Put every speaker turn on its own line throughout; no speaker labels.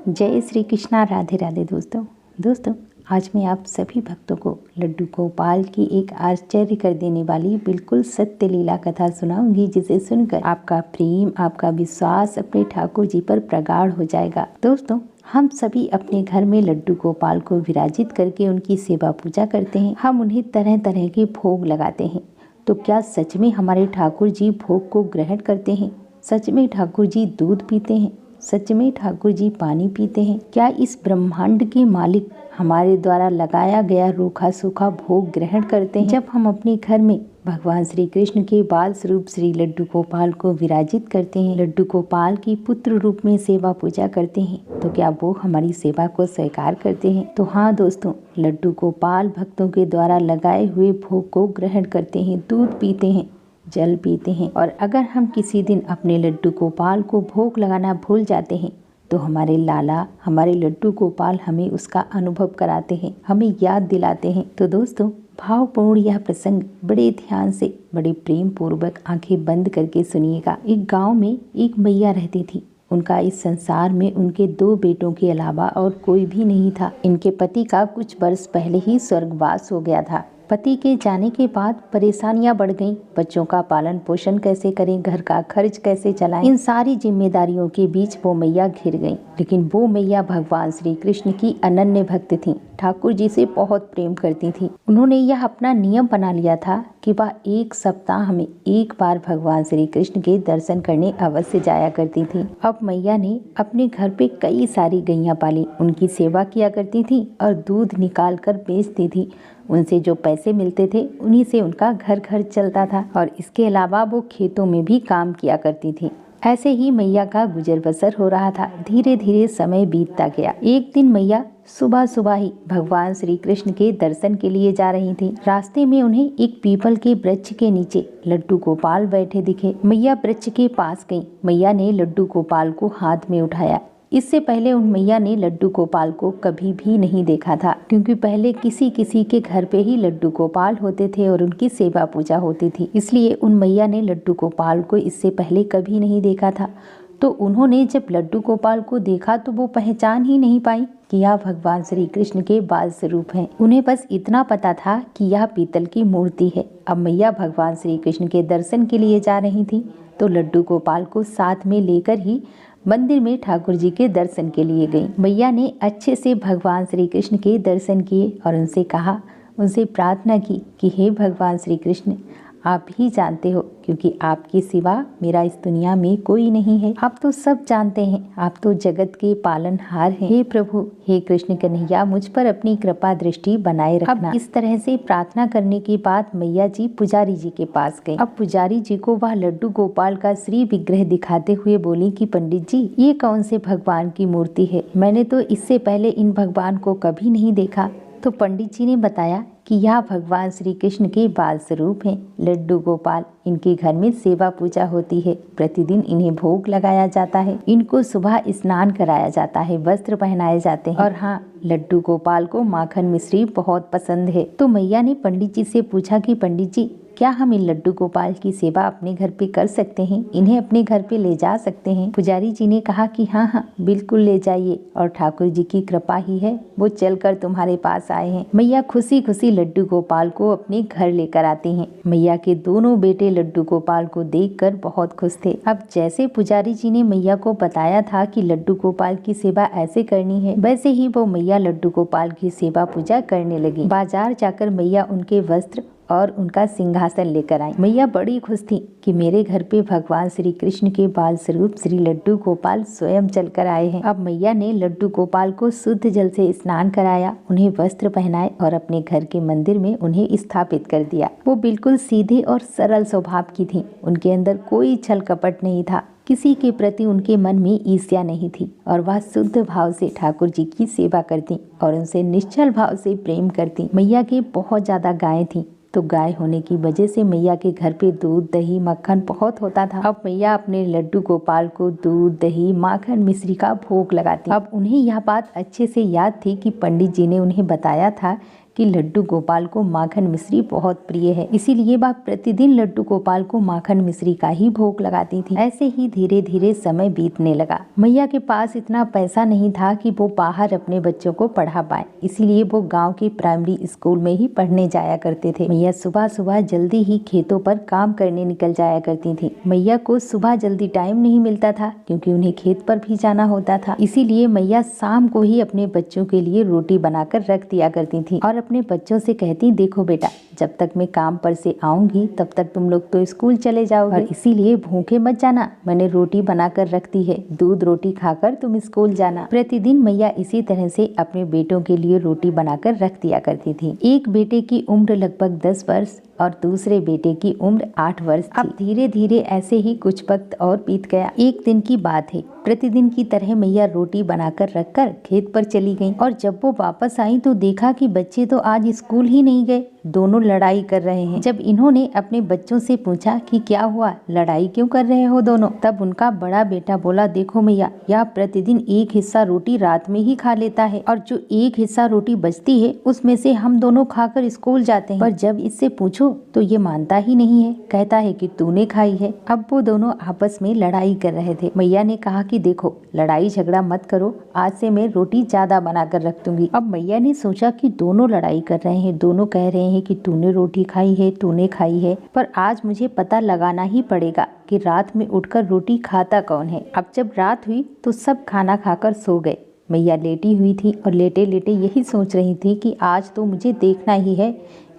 जय श्री कृष्णा। राधे राधे दोस्तों आज मैं आप सभी भक्तों को लड्डू गोपाल की एक आश्चर्य कर देने वाली बिल्कुल सत्य लीला कथा सुनाऊंगी, जिसे सुनकर आपका प्रेम, आपका विश्वास अपने ठाकुर जी पर प्रगाढ़ हो जाएगा। दोस्तों, हम सभी अपने घर में लड्डू गोपाल को विराजित करके उनकी सेवा पूजा करते हैं। हम उन्हें तरह तरह के भोग लगाते हैं। तो क्या सच में हमारे ठाकुर जी भोग को ग्रहण करते हैं? सच में ठाकुर जी दूध पीते हैं? सच में ठाकुर जी पानी पीते हैं? क्या इस ब्रह्मांड के मालिक हमारे द्वारा लगाया गया रूखा सूखा भोग ग्रहण करते हैं? जब हम अपने घर में भगवान श्री कृष्ण के बाल स्वरूप श्री लड्डू गोपाल को विराजित करते हैं, लड्डू गोपाल की पुत्र रूप में सेवा पूजा करते हैं, तो क्या वो हमारी सेवा को स्वीकार करते हैं? तो हाँ दोस्तों, लड्डू गोपाल भक्तों के द्वारा लगाए हुए भोग को ग्रहण करते हैं, दूध पीते हैं, जल पीते हैं। और अगर हम किसी दिन अपने लड्डू गोपाल को भोग लगाना भूल जाते हैं, तो हमारे लाला, हमारे लड्डू गोपाल हमें उसका अनुभव कराते हैं, हमें याद दिलाते हैं। तो दोस्तों, भावपूर्ण यह प्रसंग बड़े ध्यान से, बड़े प्रेम पूर्वक आंखें बंद करके सुनिएगा। एक गांव में एक मैया रहती थी। उनका इस संसार में उनके 2 बेटों के अलावा और कोई भी नहीं था। इनके पति का कुछ वर्ष पहले ही स्वर्गवास हो गया था। पति के जाने के बाद परेशानियां बढ़ गईं। बच्चों का पालन पोषण कैसे करें, घर का खर्च कैसे चलाएं, इन सारी जिम्मेदारियों के बीच वो मैया घिर गईं। लेकिन वो मैया भगवान श्री कृष्ण की अनन्य भक्त थीं, ठाकुर जी से बहुत प्रेम करती थीं। उन्होंने यह अपना नियम बना लिया था कि वह 1 सप्ताह में 1 बार भगवान श्री कृष्ण के दर्शन करने अवश्य जाया करती थी। अब मैया ने अपने घर पे कई सारी गैया पाली, उनकी सेवा किया करती थी और दूध निकाल कर बेचती थी। उनसे जो पैसे मिलते थे, उन्हीं से उनका घर खर्च चलता था और इसके अलावा वो खेतों में भी काम किया करती थी। ऐसे ही मैया का गुजर बसर हो रहा था। धीरे धीरे समय बीतता गया। एक दिन मैया सुबह सुबह ही भगवान श्री कृष्ण के दर्शन के लिए जा रही थी। रास्ते में उन्हें एक पीपल के वृक्ष के नीचे लड्डू गोपाल बैठे दिखे। मैया वृक्ष के पास गईं। मैया ने लड्डू गोपाल को हाथ में उठाया। इससे पहले उन मैया ने लड्डू गोपाल को कभी भी नहीं देखा था, क्योंकि पहले किसी किसी के घर पे ही लड्डू गोपाल होते थे और उनकी सेवा पूजा होती थी। इसलिए उन मैया ने लड्डू गोपाल को इससे पहले कभी नहीं देखा था। तो उन्होंने जब लड्डू गोपाल को देखा तो वो पहचान ही नहीं पाई कि यह भगवान श्री कृष्ण के बाल स्वरूप हैं। उन्हें बस इतना पता था कि यह पीतल की मूर्ति है। अब मैया भगवान श्री कृष्ण के दर्शन के लिए जा रही थी, तो लड्डू गोपाल को साथ में लेकर ही मंदिर में ठाकुर जी के दर्शन के लिए गई। मैया ने अच्छे से भगवान श्री कृष्ण के दर्शन किए और उनसे कहा, उनसे प्रार्थना की कि हे भगवान श्री कृष्ण, आप ही जानते हो, क्योंकि आपके सिवा मेरा इस दुनिया में कोई नहीं है। आप तो सब जानते हैं, आप तो जगत के पालनहार हैं। हे प्रभु, हे कृष्ण कन्हैया, मुझ पर अपनी कृपा दृष्टि बनाए रखना। अब इस तरह से प्रार्थना करने के बाद मैया जी पुजारी जी के पास गए। अब पुजारी जी को वह लड्डू गोपाल का श्री विग्रह दिखाते हुए बोली कि पंडित जी, ये कौन से भगवान की मूर्ति है? मैंने तो इससे पहले इन भगवान को कभी नहीं देखा। तो पंडित जी ने बताया कि यह भगवान श्री कृष्ण के बाल स्वरूप हैं, लड्डू गोपाल। इनके घर में सेवा पूजा होती है, प्रतिदिन इन्हें भोग लगाया जाता है, इनको सुबह स्नान कराया जाता है, वस्त्र पहनाए जाते हैं। और हाँ, लड्डू गोपाल को माखन मिश्री बहुत पसंद है। तो मैया ने पंडित जी से पूछा कि पंडित जी, क्या हम इन लड्डू गोपाल की सेवा अपने घर पे कर सकते हैं? इन्हें अपने घर पे ले जा सकते हैं? पुजारी जी ने कहा कि हाँ हाँ, बिल्कुल ले जाइए, और ठाकुर जी की कृपा ही है, वो चलकर तुम्हारे पास आए हैं। मैया खुशी खुशी लड्डू गोपाल को अपने घर लेकर आती हैं। मैया के दोनों बेटे लड्डू गोपाल को देखकर बहुत खुश थे। अब जैसे पुजारी जी ने मैया को बताया था कि लड्डू गोपाल की सेवा ऐसे करनी है, वैसे ही वो मैया लड्डू गोपाल की सेवा पूजा करने लगी। बाजार जाकर मैया उनके वस्त्र और उनका सिंहासन लेकर आई। मैया बड़ी खुश थी कि मेरे घर पे भगवान श्री कृष्ण के बाल स्वरूप श्री लड्डू गोपाल स्वयं चलकर आए हैं। अब मैया ने लड्डू गोपाल को शुद्ध जल से स्नान कराया, उन्हें वस्त्र पहनाए और अपने घर के मंदिर में उन्हें स्थापित कर दिया। वो बिल्कुल सीधे और सरल स्वभाव की थी। उनके अंदर कोई छल कपट नहीं था, किसी के प्रति उनके मन में ईर्ष्या नहीं थी, और वह शुद्ध भाव से ठाकुर जी की सेवा करती और उनसे निश्चल भाव से प्रेम करती। मैया के बहुत ज्यादा गायें थी, तो गाय होने की वजह से मैया के घर पे दूध, दही, मक्खन बहुत होता था। अब मैया अपने लड्डू गोपाल को दूध, दही, माखन मिश्री का भोग लगाती। अब उन्हें यह बात अच्छे से याद थी कि पंडित जी ने उन्हें बताया था कि लड्डू गोपाल को माखन मिश्री बहुत प्रिय है, इसीलिए वह प्रतिदिन लड्डू गोपाल को माखन मिश्री का ही भोग लगाती थी। ऐसे ही धीरे धीरे समय बीतने लगा। मैया के पास इतना पैसा नहीं था कि वो बाहर अपने बच्चों को पढ़ा पाए, इसीलिए वो गांव के प्राइमरी स्कूल में ही पढ़ने जाया करते थे। मैया सुबह सुबह जल्दी ही खेतों पर काम करने निकल जाया करती थी। मैया को सुबह जल्दी टाइम नहीं मिलता था क्योंकि उन्हें खेत पर भी जाना होता था, इसीलिए मैया शाम को ही अपने बच्चों के लिए रोटी बनाकर रख दिया करती थी और अपने बच्चों से कहती, देखो बेटा, जब तक मैं काम पर से आऊंगी तब तक तुम लोग तो स्कूल चले जाओगे, और इसीलिए भूखे मत जाना, मैंने रोटी बनाकर रख दी है, दूध रोटी खाकर तुम स्कूल जाना। प्रतिदिन मैया इसी तरह से अपने बेटों के लिए रोटी बनाकर रख दिया करती थी। एक बेटे की उम्र लगभग 10 वर्ष और दूसरे बेटे की उम्र 8 वर्ष थी। अब धीरे धीरे ऐसे ही कुछ वक्त और बीत गया। एक दिन की बात है, प्रतिदिन की तरह मैया रोटी बनाकर रखकर खेत पर चली गईं और जब वो वापस आई तो देखा कि बच्चे तो आज स्कूल ही नहीं गए, दोनों लड़ाई कर रहे हैं। जब इन्होंने अपने बच्चों से पूछा कि क्या हुआ, लड़ाई क्यों कर रहे हो दोनों, तब उनका बड़ा बेटा बोला, देखो मैया, यह प्रतिदिन एक हिस्सा रोटी रात में ही खा लेता है और जो एक हिस्सा रोटी बचती है उसमें से हम दोनों खाकर स्कूल जाते हैं, पर जब इससे पूछो तो ये मानता ही नहीं है, कहता है कि तूने खाई है। अब वो दोनों आपस में लड़ाई कर रहे थे। मैया ने कहा कि देखो, लड़ाई झगड़ा मत करो, आज से मैं रोटी ज्यादा बनाकर रख दूंगी। अब मैया ने सोचा कि दोनों लड़ाई कर रहे हैं, दोनों कह रहे हैं कि तूने रोटी खाई है, तूने खाई है, पर आज मुझे पता लगाना ही पड़ेगा कि रात में उठकर रोटी खाता कौन है। अब जब रात हुई तो सब खाना खाकर सो गए। मैया लेटी हुई थी और लेटे लेटे यही सोच रही थी कि आज तो मुझे देखना ही है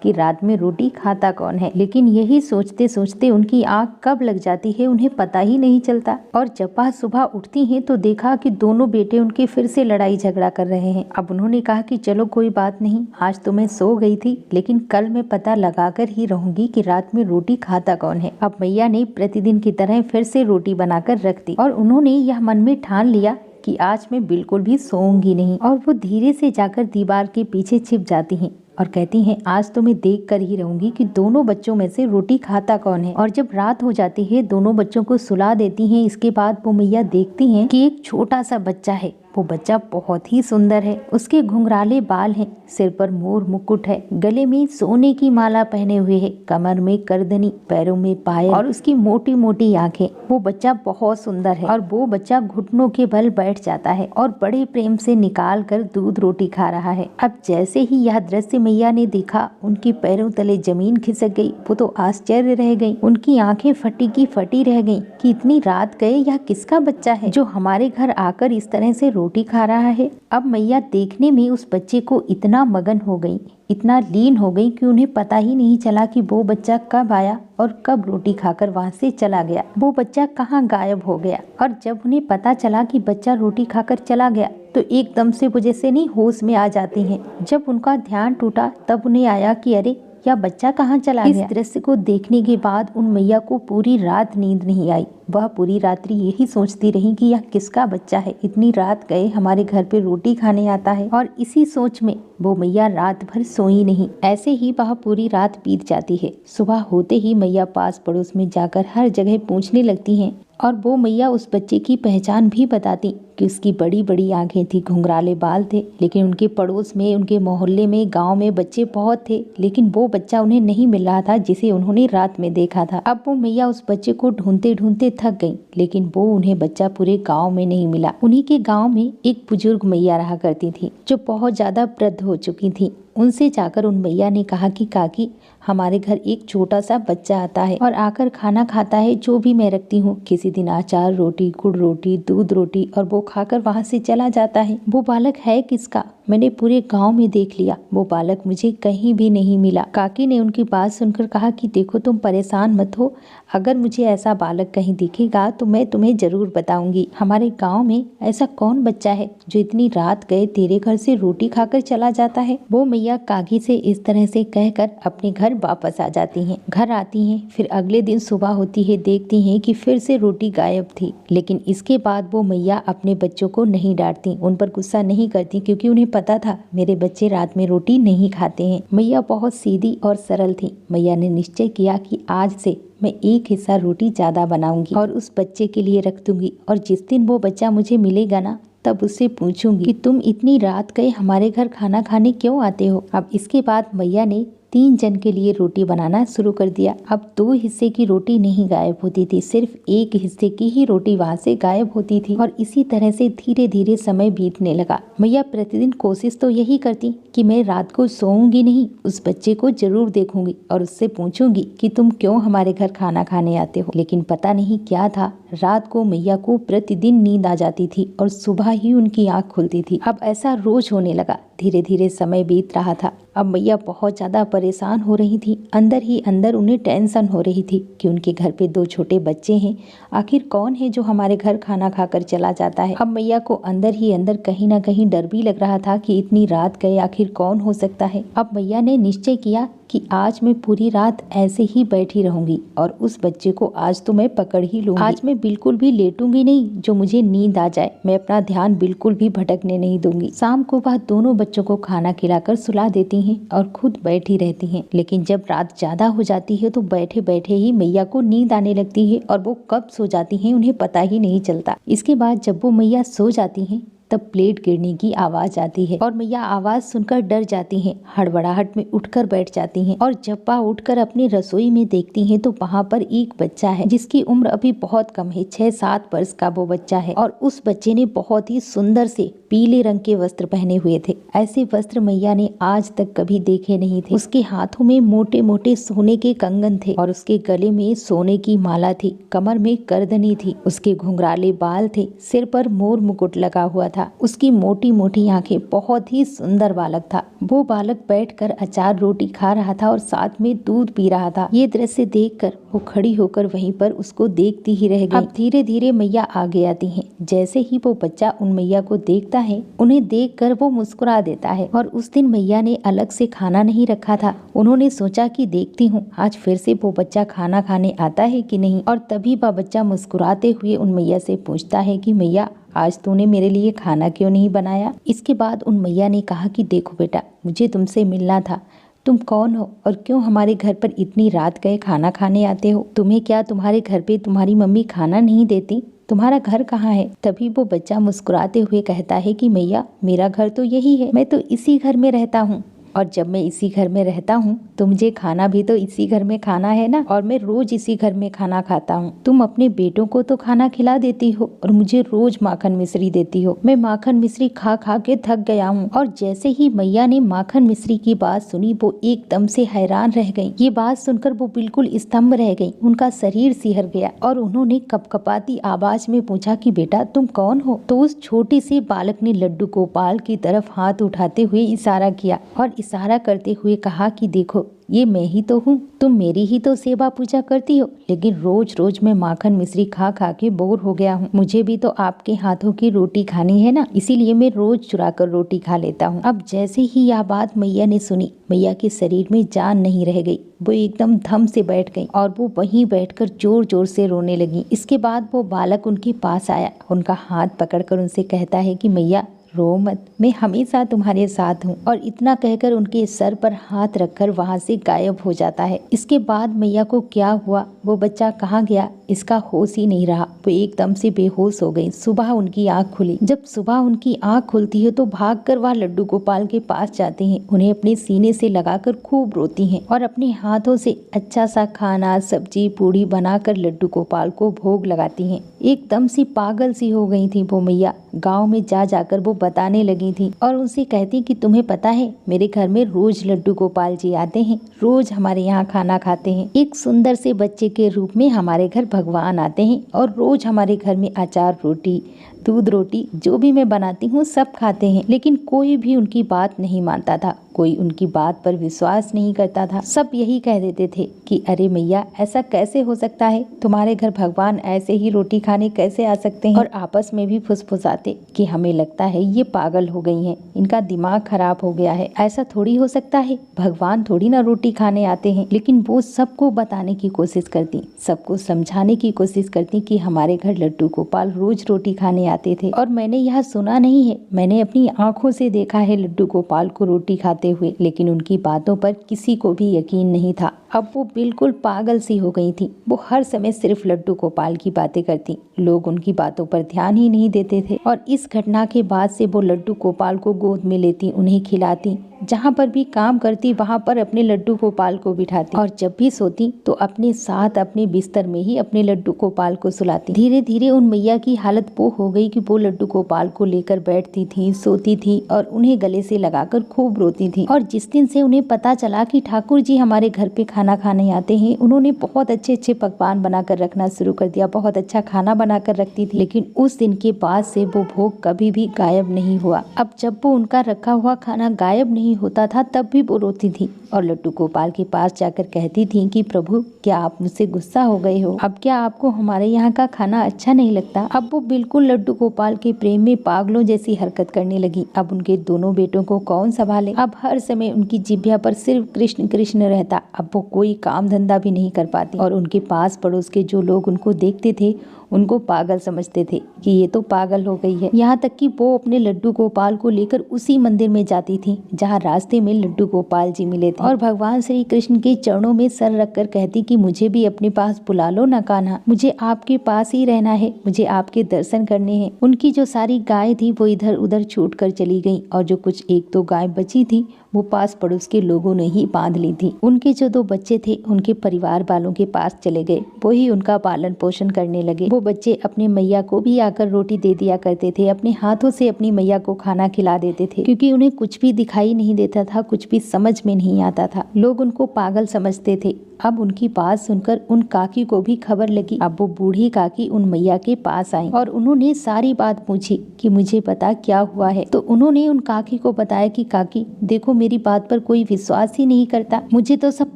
कि रात में रोटी खाता कौन है, लेकिन यही सोचते सोचते उनकी आंख कब लग जाती है उन्हें पता ही नहीं चलता। और जब वह सुबह उठती हैं तो देखा कि दोनों बेटे उनके फिर से लड़ाई झगड़ा कर रहे हैं। अब उन्होंने कहा कि चलो कोई बात नहीं, आज तो मैं सो गई थी, लेकिन कल मैं पता लगाकर ही रहूंगी कि रात में रोटी खाता कौन है। अब मैया ने प्रतिदिन की तरह फिर से रोटी बनाकर रख दी और उन्होंने यह मन में ठान लिया कि आज मैं बिल्कुल भी सोऊंगी नहीं, और वो धीरे से जाकर दीवार के पीछे छिप जाती हैं और कहती हैं, आज तो मैं देख कर ही रहूंगी कि दोनों बच्चों में से रोटी खाता कौन है। और जब रात हो जाती है दोनों बच्चों को सुला देती हैं। इसके बाद वो मैया देखती हैं कि एक छोटा सा बच्चा है। वो बच्चा बहुत ही सुंदर है, उसके घुंघराले बाल हैं, सिर पर मोर मुकुट है, गले में सोने की माला पहने हुए है, कमर में करधनी, पैरों में पायल और उसकी मोटी मोटी आंखें। वो बच्चा बहुत सुंदर है और वो बच्चा घुटनों के बल बैठ जाता है और बड़े प्रेम से निकाल कर दूध रोटी खा रहा है। अब जैसे ही यह दृश्य मैया ने देखा, उनके पैरों तले जमीन खिसक गई। वो तो आश्चर्य रह गई, उनकी आंखें फटी की फटी रह गईं कि इतनी रात गए यह किसका बच्चा है जो हमारे घर आकर इस तरह से रोटी खा रहा है। अब मैया देखने में उस बच्चे को इतना मगन हो गई, इतना लीन हो गई कि उन्हें पता ही नहीं चला कि वो बच्चा कब आया और कब रोटी खाकर वहां से चला गया, वो बच्चा कहाँ गायब हो गया। और जब उन्हें पता चला कि बच्चा रोटी खाकर चला गया तो एकदम से वो जैसे नहीं होश में आ जाती हैं। जब उनका ध्यान टूटा तब उन्हें आया कि अरे, या बच्चा कहाँ चला गया। इस दृश्य को देखने के बाद उन मैया को पूरी रात नींद नहीं आई। वह पूरी रात्रि यही सोचती रही कि यह किसका बच्चा है, इतनी रात गए हमारे घर पे रोटी खाने आता है। और इसी सोच में वो मैया रात भर सोई नहीं। ऐसे ही वह पूरी रात बीत जाती है। सुबह होते ही मैया पास पड़ोस में जाकर हर जगह पूछने लगती हैं और वो मैया उस बच्चे की पहचान भी बताती कि उसकी बड़ी बड़ी आंखें थी, घुंघराले बाल थे, लेकिन उनके पड़ोस में, उनके मोहल्ले में, गांव में बच्चे बहुत थे, लेकिन वो बच्चा उन्हें नहीं मिल रहा था जिसे उन्होंने रात में देखा था। अब वो मैया उस बच्चे को ढूंढते ढूंढते थक गई, लेकिन वो उन्हें बच्चा पूरे गाँव में नहीं मिला। उन्हीं के गाँव में एक बुजुर्ग मैया रहा करती थी जो बहुत ज्यादा वृद्ध हो चुकी थी। उनसे जाकर उन मैया ने कहा कि काकी, हमारे घर एक छोटा सा बच्चा आता है और आकर खाना खाता है जो भी मैं रखती हूँ। किसी दिन अचार रोटी, गुड़ रोटी, दूध रोटी, और वो खाकर वहाँ से चला जाता है। वो बालक है किसका? मैंने पूरे गांव में देख लिया, वो बालक मुझे कहीं भी नहीं मिला। काकी ने उनकी बात सुनकर कहा कि देखो, तुम परेशान मत हो, अगर मुझे ऐसा बालक कहीं दिखेगा तो मैं तुम्हें जरूर बताऊंगी। हमारे गांव में ऐसा कौन बच्चा है जो इतनी रात गए तेरे घर से रोटी खाकर चला जाता है। वो मैया काकी से इस तरह से कहकर अपने घर वापस आ जाती हैं। घर आती हैं, फिर अगले दिन सुबह होती है, देखती हैं कि फिर से रोटी गायब थी। लेकिन इसके बाद वो मैया अपने बच्चों को नहीं डांटती, उन पर गुस्सा नहीं करती, क्योंकि उन्हें पता था मेरे बच्चे रात में रोटी नहीं खाते हैं। मैया बहुत सीधी और सरल थी। मैया ने निश्चय किया कि आज से मैं एक हिस्सा रोटी ज्यादा बनाऊंगी और उस बच्चे के लिए रख दूंगी, और जिस दिन वो बच्चा मुझे मिलेगा ना, तब उससे पूछूंगी कि तुम इतनी रात गए हमारे घर खाना खाने क्यों आते हो। अब इसके बाद मैया ने 3 जन के लिए रोटी बनाना शुरू कर दिया। अब 2 हिस्से की रोटी नहीं गायब होती थी, सिर्फ 1 हिस्से की ही रोटी वहाँ से गायब होती थी। और इसी तरह से धीरे धीरे समय बीतने लगा। मैया प्रतिदिन कोशिश तो यही करती कि मैं रात को सोऊंगी नहीं, उस बच्चे को जरूर देखूंगी और उससे पूछूंगी कि तुम क्यों हमारे घर खाना खाने आते हो। लेकिन पता नहीं क्या था, रात को मैया को प्रतिदिन नींद आ जाती थी और सुबह ही उनकी आँख खुलती थी। अब ऐसा रोज होने लगा। धीरे धीरे समय बीत रहा था। अब मैया बहुत ज्यादा परेशान हो रही थी। अंदर ही अंदर उन्हें टेंशन हो रही थी कि उनके घर पे 2 छोटे बच्चे हैं, आखिर कौन है जो हमारे घर खाना खाकर चला जाता है। अब मैया को अंदर ही अंदर कहीं ना कहीं डर भी लग रहा था कि इतनी रात गए आखिर कौन हो सकता है। अब मैया ने निश्चय किया कि आज मैं पूरी रात ऐसे ही बैठी रहूंगी और उस बच्चे को आज तो मैं पकड़ ही लूंगी। आज मैं बिल्कुल भी लेटूंगी नहीं जो मुझे नींद आ जाए। मैं अपना ध्यान बिल्कुल भी भटकने नहीं दूंगी। शाम को वह दोनों बच्चों को खाना खिलाकर सुला देती हैं और खुद बैठी रहती हैं। लेकिन जब रात ज्यादा हो जाती है तो बैठे बैठे ही मैया को नींद आने लगती है और वो कब सो जाती हैं उन्हें पता ही नहीं चलता। इसके बाद जब वो मैया सो जाती हैं तब प्लेट गिरने की आवाज आती है और मैया आवाज सुनकर डर जाती हैं, हड़बड़ाहट में उठकर बैठ जाती हैं और जब वह उठकर अपनी रसोई में देखती हैं तो वहाँ पर एक बच्चा है जिसकी उम्र अभी बहुत कम है, 6-7 वर्ष का वो बच्चा है। और उस बच्चे ने बहुत ही सुंदर से पीले रंग के वस्त्र पहने हुए थे। ऐसे वस्त्र मैया ने आज तक कभी देखे नहीं थे। उसके हाथों में मोटे मोटे सोने के कंगन थे और उसके गले में सोने की माला थी, कमर में करदनी थी, उसके घुंघराले बाल थे, सिर पर मोर मुकुट लगा हुआ था, उसकी मोटी मोटी आंखें, बहुत ही सुंदर बालक था। वो बालक बैठकर अचार रोटी खा रहा था और साथ में दूध पी रहा था। ये दृश्य देखकर वो खड़ी होकर वहीं पर उसको देखती ही रह गई। अब धीरे धीरे मैया आगे आती हैं। जैसे ही वो बच्चा उन मैया को देखता है, उन्हें देखकर वो मुस्कुरा देता है। और उस दिन मैया ने अलग से खाना नहीं रखा था। उन्होंने सोचा कि देखती हूँ आज फिर से वो बच्चा खाना खाने आता है कि नहीं। और तभी वह बच्चा मुस्कुराते हुए उन मैया से पूछता है कि मैया आज तूने मेरे लिए खाना क्यों नहीं बनाया। इसके बाद उन मैया ने कहा कि देखो बेटा, मुझे तुमसे मिलना था। तुम कौन हो और क्यों हमारे घर पर इतनी रात गए खाना खाने आते हो? तुम्हें क्या तुम्हारे घर पे तुम्हारी मम्मी खाना नहीं देती? तुम्हारा घर कहाँ है? तभी वो बच्चा मुस्कुराते हुए कहता है कि मैया मेरा घर तो यही है, मैं तो इसी घर में रहता हूँ और जब मैं इसी घर में रहता हूँ तो मुझे खाना भी तो इसी घर में खाना है ना, और मैं रोज इसी घर में खाना खाता हूँ। तुम अपने बेटों को तो खाना खिला देती हो और मुझे रोज माखन मिश्री देती हो। मैं माखन मिश्री खा खा के थक गया हूँ। और जैसे ही मैया ने माखन मिश्री की बात सुनी वो एकदम से हैरान रह गई। ये बात सुनकर वो बिल्कुल स्तंभ रह गई, उनका शरीर सिहर गया और उन्होंने कपकपाती आवाज में पूछा कि बेटा तुम कौन हो? तो उस छोटे से बालक ने लड्डू गोपाल की तरफ हाथ उठाते हुए इशारा किया और इशारा करते हुए कहा कि देखो ये मैं ही तो हूँ, तुम मेरी ही तो सेवा पूजा करती हो, लेकिन रोज रोज मैं माखन मिश्री खा खा के बोर हो गया हूँ। मुझे भी तो आपके हाथों की रोटी खानी है ना, इसीलिए मैं रोज चुरा कर रोटी खा लेता हूँ। अब जैसे ही यह बात मैया ने सुनी, मैया के शरीर में जान नहीं रह गई। वो एकदम धम से बैठ गई और वो वहीं बैठकर जोर जोर से रोने लगी। इसके बाद वो बालक उनके पास आया, उनका हाथ पकड़कर उनसे कहता है कि मैया रो मत, मैं हमेशा तुम्हारे साथ हूँ। और इतना कहकर उनके सर पर हाथ रखकर वहाँ से गायब हो जाता है। इसके बाद मैया को क्या हुआ, वो बच्चा कहाँ गया, इसका होश ही नहीं रहा। वो एकदम से बेहोश हो गई। सुबह उनकी आँख खुली। जब सुबह उनकी आँख खुलती है तो भागकर वह लड्डू गोपाल के पास जाते हैं, उन्हें अपने सीने से लगाकर खूब रोती हैं और अपने हाथों से अच्छा सा खाना, सब्जी, पूड़ी बनाकर लड्डू गोपाल को भोग लगाती हैं। एकदम सी पागल सी हो गई थी वो मैया। गाँव में जा जाकर वो बताने लगी थी और उनसे कहती कि तुम्हें पता है मेरे घर में रोज लड्डू गोपाल जी आते हैं, रोज हमारे यहाँ खाना खाते हैं। एक सुंदर से बच्चे के रूप में हमारे घर भगवान आते हैं और रोज हमारे घर में अचार रोटी, दूध रोटी जो भी मैं बनाती हूँ सब खाते हैं। लेकिन कोई भी उनकी बात नहीं मानता था, कोई उनकी बात पर विश्वास नहीं करता था। सब यही कह देते थे कि अरे मैया ऐसा कैसे हो सकता है, तुम्हारे घर भगवान ऐसे ही रोटी खाने कैसे आ सकते हैं। और आपस में भी फुसफुसाते कि हमें लगता है ये पागल हो गई हैं, इनका दिमाग खराब हो गया है, ऐसा थोड़ी हो सकता है, भगवान थोड़ी ना रोटी खाने आते हैं। लेकिन वो सबको बताने की कोशिश करती, सबको समझाने की कोशिश करती कि हमारे घर लड्डू गोपाल रोज रोटी खाने खिलाते थे। और मैंने यह सुना नहीं है, मैंने अपनी आंखों से देखा है लड्डू गोपाल को रोटी खाते हुए, लेकिन उनकी बातों पर किसी को भी यकीन नहीं था। अब वो बिल्कुल पागल सी हो गई थी। वो हर समय सिर्फ लड्डू गोपाल की बातें करती, लोग उनकी बातों पर ध्यान ही नहीं देते थे। और इस घटना के बाद से वो लड्डू गोपाल को गोद में लेती, उन्हें खिलाती, जहाँ पर भी काम करती वहाँ पर अपने लड्डू गोपाल को बिठाती, और जब भी सोती तो अपने साथ अपने बिस्तर में ही अपने लड्डू गोपाल को सुलाती। धीरे धीरे उन मैया की हालत वो हो गई कि वो लड्डू गोपाल को लेकर बैठती थी, सोती थी और उन्हें गले से लगाकर खूब रोती थी। और जिस दिन से उन्हें पता चला कि ठाकुर जी हमारे घर पे खाना खाने आते हैं, उन्होंने बहुत अच्छे अच्छे पकवान बनाकर रखना शुरू कर दिया, बहुत अच्छा खाना बनाकर रखती थी। लेकिन उस दिन के बाद से वो भोग कभी भी गायब नहीं हुआ। अब जब वो उनका रखा हुआ खाना गायब नहीं होता था तब भी वो रोती थी और लड्डू गोपाल के पास जाकर कहती थी कि प्रभु, क्या आप मुझसे गुस्सा हो गए हो? अब क्या आपको हमारे यहाँ का खाना अच्छा नहीं लगता? अब वो बिल्कुल लड्डू गोपाल के प्रेम में पागलों जैसी हरकत करने लगी। अब उनके दोनों बेटों को कौन संभाले? अब हर समय उनकी जिह्वा पर सिर्फ कृष्ण कृष्ण रहता। अब वो कोई काम धंधा भी नहीं कर पाती और उनके पास पड़ोस के जो लोग उनको देखते थे उनको पागल समझते थे कि ये तो पागल हो गई है। यहाँ तक कि वो अपने लड्डू गोपाल को लेकर उसी मंदिर में जाती थी जहाँ रास्ते में लड्डू गोपाल जी मिले थे और भगवान श्री कृष्ण के चरणों में सर रखकर कहती कि मुझे भी अपने पास बुला लो ना कान्हा, मुझे आपके पास ही रहना है, मुझे आपके दर्शन करने हैं। उनकी जो सारी गाय थी वो इधर उधर छूट कर चली गई और जो कुछ एक दो गाय बची थी वो पास पड़ोस के लोगों ने ही बांध ली थी। उनके जो दो बच्चे थे उनके परिवार वालों के पास चले गए, वो ही उनका पालन पोषण करने लगे। वो बच्चे अपने मैया को भी आकर रोटी दे दिया करते थे, अपने हाथों से अपनी मैया को खाना खिला देते थे, क्योंकि उन्हें कुछ भी दिखाई नहीं देता था, कुछ भी समझ में नहीं आता था। लोग उनको पागल समझते थे। अब उनकी बात सुनकर उन काकी को भी खबर लगी। अब वो बूढ़ी काकी उन मैया के पास आई और उन्होंने सारी बात पूछी कि मुझे पता क्या हुआ है। तो उन्होंने उन काकी को बताया कि काकी देखो, मेरी बात पर कोई विश्वास ही नहीं करता, मुझे तो सब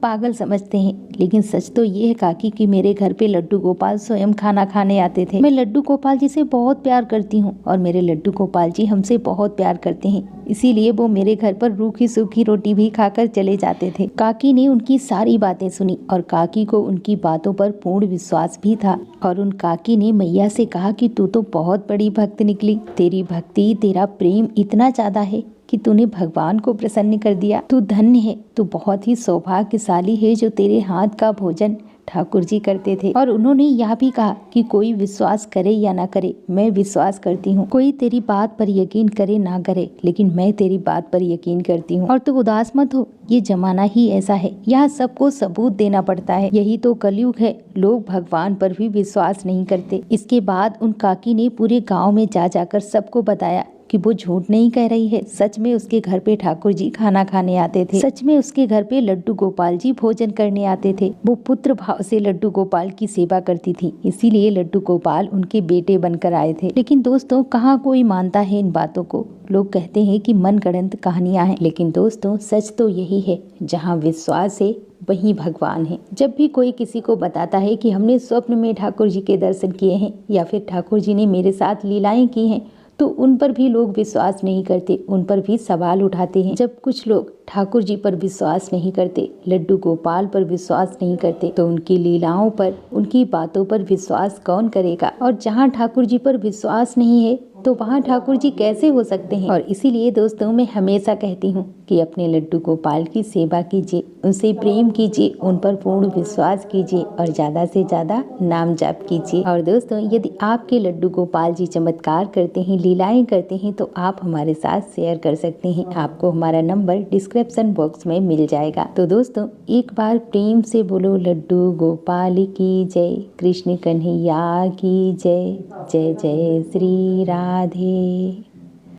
पागल समझते हैं, लेकिन सच तो ये है काकी कि मेरे घर पे लड्डू गोपाल स्वयं खाना खाने आते थे। मैं लड्डू गोपाल जी से बहुत प्यार करती हूँ और मेरे लड्डू गोपाल जी हमसे बहुत प्यार करते हैं, इसीलिए वो मेरे घर पर रूखी सूखी रोटी भी खाकर चले जाते थे। काकी ने उनकी सारी बातें सुनी और काकी को उनकी बातों पर पूर्ण विश्वास भी था और उन काकी ने मैया से कहा कि तू तो बहुत बड़ी भक्त निकली, तेरी भक्ति, तेरा प्रेम इतना ज्यादा है कि तूने भगवान को प्रसन्न कर दिया। तू धन्य है, तू बहुत ही सौभाग्यशाली है जो तेरे हाथ का भोजन ठाकुर जी करते थे। और उन्होंने यह भी कहा कि कोई विश्वास करे या ना करे, मैं विश्वास करती हूँ। कोई तेरी बात पर यकीन करे ना करे, लेकिन मैं तेरी बात पर यकीन करती हूँ। और तू उदास मत हो, ये जमाना ही ऐसा है, यहाँ सबको सबूत देना पड़ता है, यही तो कलयुग है। लोग भगवान पर भी विश्वास नहीं करते। इसके बाद उन काकी ने पूरे गाँव में जा जाकर सबको बताया कि वो झूठ नहीं कह रही है, सच में उसके घर पे ठाकुर जी खाना खाने आते थे, सच में उसके घर पे लड्डू गोपाल जी भोजन करने आते थे। वो पुत्र भाव से लड्डू गोपाल की सेवा करती थी, इसीलिए लड्डू गोपाल उनके बेटे बनकर आए थे। लेकिन दोस्तों, कहाँ कोई मानता है इन बातों को। लोग कहते हैं कि मनगढ़ंत कहानियां हैं, लेकिन दोस्तों सच तो यही है, जहाँ विश्वास है वहीं भगवान है। जब भी कोई किसी को बताता है कि हमने स्वप्न में ठाकुर जी के दर्शन किए हैं या फिर ठाकुर जी ने मेरे साथ लीलाएं की हैं, तो उन पर भी लोग विश्वास नहीं करते, उन पर भी सवाल उठाते हैं। जब कुछ लोग ठाकुर जी पर विश्वास नहीं करते, लड्डू गोपाल पर विश्वास नहीं करते, तो उनकी लीलाओं पर, उनकी बातों पर विश्वास कौन करेगा। और जहाँ ठाकुर जी पर विश्वास नहीं है तो वहाँ ठाकुर जी कैसे हो सकते हैं। और इसीलिए दोस्तों, मैं हमेशा कहती हूँ कि अपने लड्डू गोपाल की सेवा कीजिए, उनसे प्रेम कीजिए, उन पर पूर्ण विश्वास कीजिए और ज़्यादा से ज़्यादा नाम जाप कीजिए। और दोस्तों, यदि आपके लड्डू गोपाल जी चमत्कार करते हैं, लीलाएं करते हैं, तो आप हमारे साथ शेयर कर सकते हैं। आपको हमारा नंबर डिस्क्रिप्शन बॉक्स में मिल जाएगा। तो दोस्तों, एक बार प्रेम से बोलो लड्डू गोपाल की जय, कृष्ण कन्हैया की जय, जय जय श्री राधे।